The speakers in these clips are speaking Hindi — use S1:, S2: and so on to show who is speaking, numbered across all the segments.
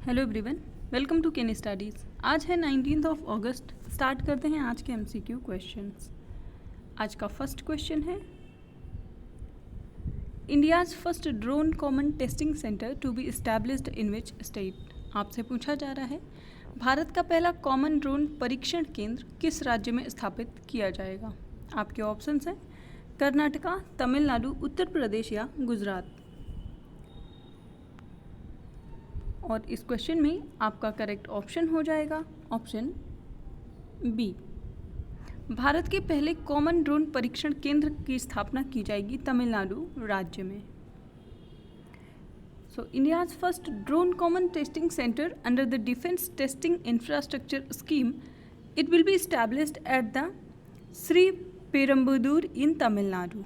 S1: Hello everyone, welcome to Ken Studies. आज है 19 अगस्त। स्टार्ट करते हैं आज के एमसीक्यू क्वेश्चंस। आज का फर्स्ट क्वेश्चन है, India's first drone common testing centre to be established in which state. आपसे पूछा जा रहा है, भारत का पहला कॉमन ड्रोन परीक्षण केंद्र किस राज्य में स्थापित किया जाएगा। आपके ऑप्शंस हैं कर्नाटका, तमिलनाडु, उत्तर प्रदेश या गुजरात। और इस क्वेश्चन में आपका करेक्ट ऑप्शन हो जाएगा ऑप्शन बी। भारत के पहले कॉमन ड्रोन परीक्षण केंद्र की स्थापना की जाएगी तमिलनाडु राज्य में। सो India's first drone common testing centre under the defence testing infrastructure scheme, it will be established at the Sri Perambudur in Tamil Nadu,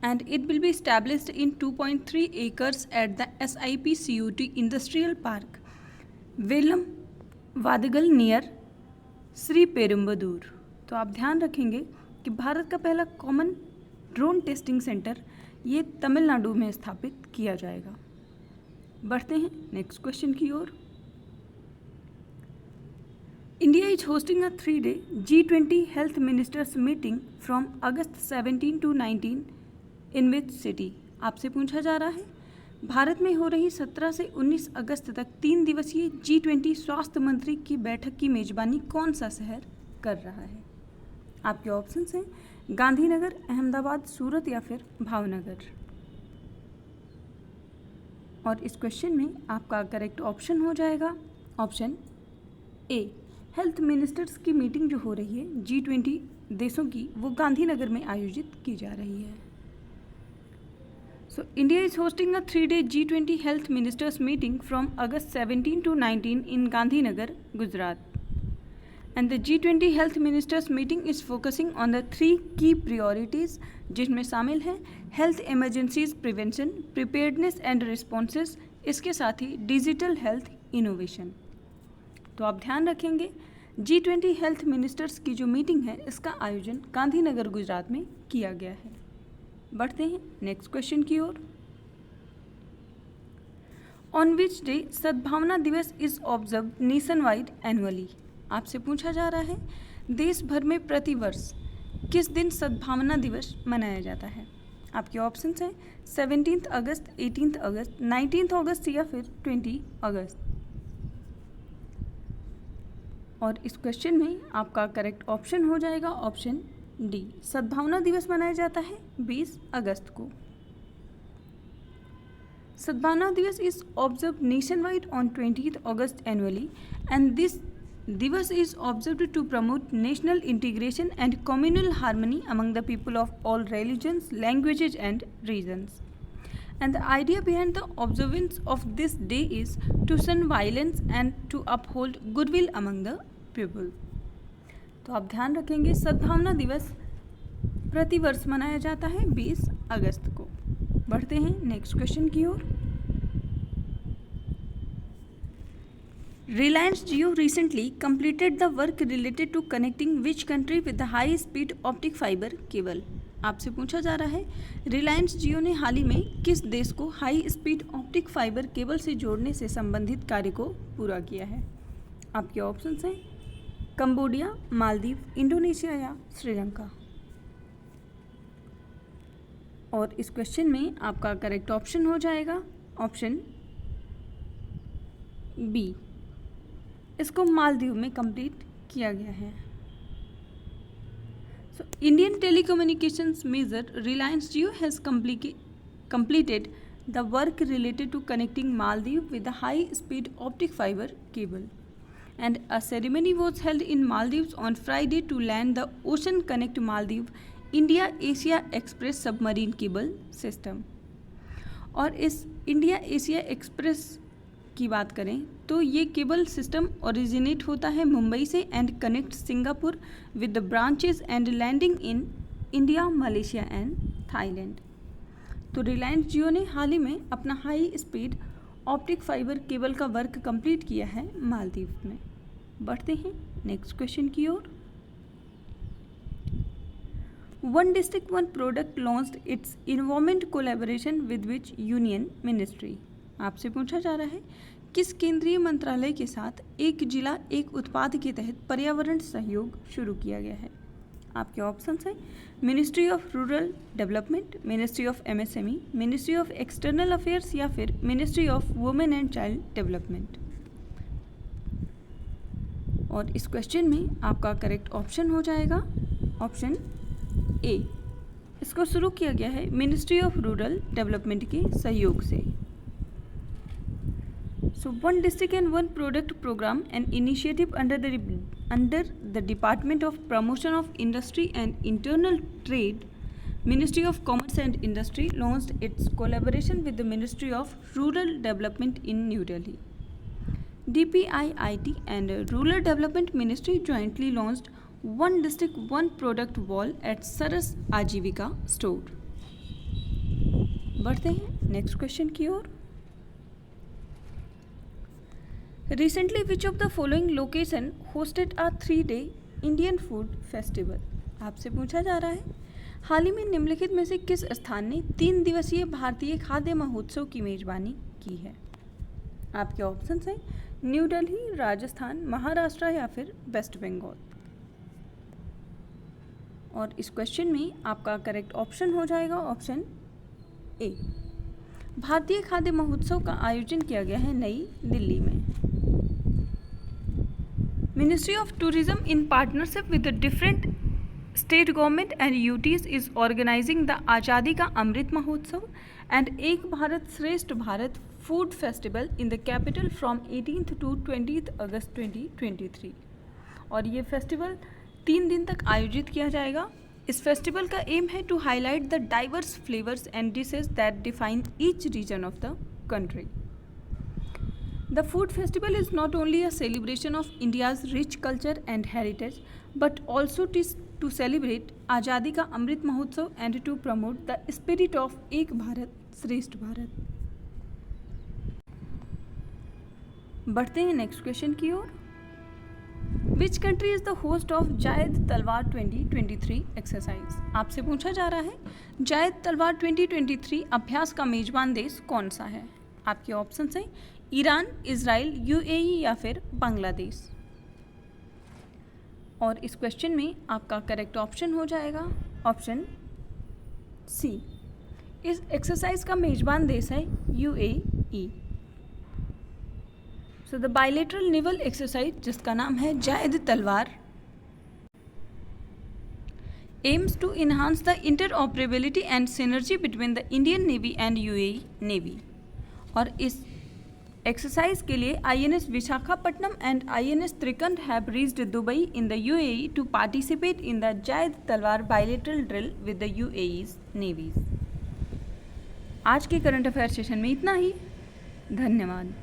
S1: and it will be established in 2.3 acres at the SIP CUT Industrial Park, Velam Vadagal near Sriperumbudur. तो आप ध्यान रखेंगे कि भारत का पहला कॉमन ड्रोन टेस्टिंग सेंटर ये तमिलनाडु में स्थापित किया जाएगा। बढ़ते हैं नेक्स्ट क्वेश्चन की ओर। India is hosting a 3-day G20 Health Ministers meeting from August 17 to 19 in which city. आपसे पूछा जा रहा है, भारत में हो रही 17 से 19 अगस्त तक 3 दिवसीय G20 स्वास्थ्य मंत्री की बैठक की मेजबानी कौन सा शहर कर रहा है। आपके ऑप्शंस हैं गांधीनगर, अहमदाबाद, सूरत या फिर भावनगर। और इस क्वेश्चन में आपका करेक्ट ऑप्शन हो जाएगा ऑप्शन ए। हेल्थ मिनिस्टर्स की मीटिंग जो हो रही है G20 देशों की, वो गांधीनगर में आयोजित की जा रही है। So India is hosting a 3-day G20 Health Ministers meeting from August 17 to 19 in Gandhinagar, Gujarat. And the G20 Health Ministers meeting is focusing on the 3 key priorities, जिसमें शामिल हैं health emergencies prevention, preparedness and responses, इसके साथ ही डिजिटल हेल्थ इनोवेशन। तो आप ध्यान रखेंगे G20 हेल्थ मिनिस्टर्स की जो मीटिंग है इसका आयोजन गांधीनगर, गुजरात में किया गया है। बढ़ते हैं नेक्स्ट क्वेश्चन की ओर। ऑन विच डे सद्भावना Diwas is observe nation wide annually. आपसे पूछा जा रहा है, देश भर में प्रतिवर्ष किस दिन सद्भावना दिवस मनाया जाता है। आपके ऑप्शंस हैं 17 अगस्त, 18 अगस्त, 19 अगस्त या फिर 20 अगस्त। और इस क्वेश्चन में आपका करेक्ट ऑप्शन हो जाएगा ऑप्शन डी। सद्भावना दिवस मनाया जाता है 20 अगस्त को। Sadbhavana Diwas is observe nationwide on 20 August annually, and this Diwas is observe to promote national integration and communal harmony among the people of all religions, languages and regions. And the idea behind the observance of this day is to shun violence and to uphold goodwill among the people. तो आप ध्यान रखेंगे सद्भावना दिवस प्रतिवर्ष मनाया जाता है 20 अगस्त को। बढ़ते हैं नेक्स्ट क्वेश्चन की ओर। Reliance Jio recently completed the work related to connecting which country with the high speed optic fibre cable. आपसे पूछा जा रहा है, रिलायंस जियो ने हाल ही में किस देश को high speed optic fibre cable से जोड़ने से संबंधित कार्य को पूरा किया है। आपके ऑप्शंस हैं कंबोडिया, मालदीव, इंडोनेशिया या श्रीलंका। और इस क्वेश्चन में आपका करेक्ट ऑप्शन हो जाएगा ऑप्शन बी। इसको मालदीव में कंप्लीट किया गया है। So, Indian telecommunications major Reliance Jio has completed the work related to connecting Maldives with the high-speed optic fiber cable, and a ceremony was held in Maldives on Friday to land the Ocean Connect Maldives India Asia Express submarine cable system। और इस इंडिया एशिया एक्सप्रेस की बात करें तो ये केबल सिस्टम ओरिजिनेट होता है मुंबई से and connect Singapore with the branches and landing in India, Malaysia and Thailand. तो रिलायंस जियो ने हाल ही में अपना high speed optic fibre cable का वर्क कंप्लीट किया है मालदीव में। बढ़ते हैं नेक्स्ट क्वेश्चन की ओर। One district one product launched it's involvement collaboration with which union ministry. आपसे पूछा जा रहा है किस केंद्रीय मंत्रालय के साथ एक जिला एक उत्पाद के तहत पर्यावरण सहयोग शुरू किया गया है। आपके ऑप्शंस हैं ministry of rural development, ministry of MSME, ministry of external affairs या फिर ministry of women and child development. और इस क्वेश्चन में आपका करेक्ट ऑप्शन हो जाएगा ऑप्शन ए। इसको शुरू किया गया है मिनिस्ट्री ऑफ रूरल डेवलपमेंट के सहयोग से। So one district and one product program, an initiative under the Department of Promotion of Industry and Internal Trade, Ministry of Commerce and Industry launched its collaboration with the Ministry of Rural Development in New Delhi. DPIIT and Rural Development Ministry jointly launched one district one product wall at Saras Ajivika store. बढ़ते हैं नेक्स्ट क्वेश्चन की ओर। Recently, which of the following location hosted a 3-day Indian food festival? आपसे पूछा जा रहा है हाल ही में निम्नलिखित में से किस स्थान ने 3 दिवसीय भारतीय खाद्य महोत्सव की मेजबानी की है। आपके ऑप्शंस हैं न्यू दिल्ली, राजस्थान, महाराष्ट्र या फिर वेस्ट बंगाल। और इस क्वेश्चन में आपका करेक्ट ऑप्शन हो जाएगा ऑप्शन ए। भारतीय खाद्य महोत्सव का आयोजन किया गया है नई दिल्ली में। Ministry of Tourism in partnership with the different state government and UTs is organizing the Azadi Ka Amrit Mahotsav and Ek Bharat Shresth Bharat Food Festival in the capital from 18th to 20th August 2023। और ये फेस्टिवल 3 दिन तक आयोजित किया जाएगा। इस फेस्टिवल का एम है to highlight the diverse flavours and dishes that define each region of the country. The food festival is not only a celebration of India's rich culture and heritage, but also to celebrate Azadi Ka Amrit Mahotsav and to promote the spirit of Ek Bharat Shresth Bharat। बढ़ते हैं नेक्स्ट क्वेश्चन की ओर। Which country is the host of जायद तलवार 2023 एक्सरसाइज? आपसे पूछा जा रहा है जायद तलवार 2023 अभ्यास का मेजबान देश कौन सा है। आपके ऑप्शंस हैं ईरान, इजराइल, यूएई या फिर बांग्लादेश। और इस क्वेश्चन में आपका करेक्ट ऑप्शन हो जाएगा ऑप्शन सी। इस एक्सरसाइज का मेजबान देश है UAE. So the bilateral naval exercise जिसका नाम है जायद तलवार aims to enhance the interoperability and synergy between the Indian Navy and UAE Navy। और इस एक्सरसाइज के लिए INS Visakhapatnam and INS Trikand have reached Dubai in the UAE to participate in the Zayed Talwar bilateral drill with the UAE's navies. आज के करंट अफेयर सेशन में इतना ही। धन्यवाद।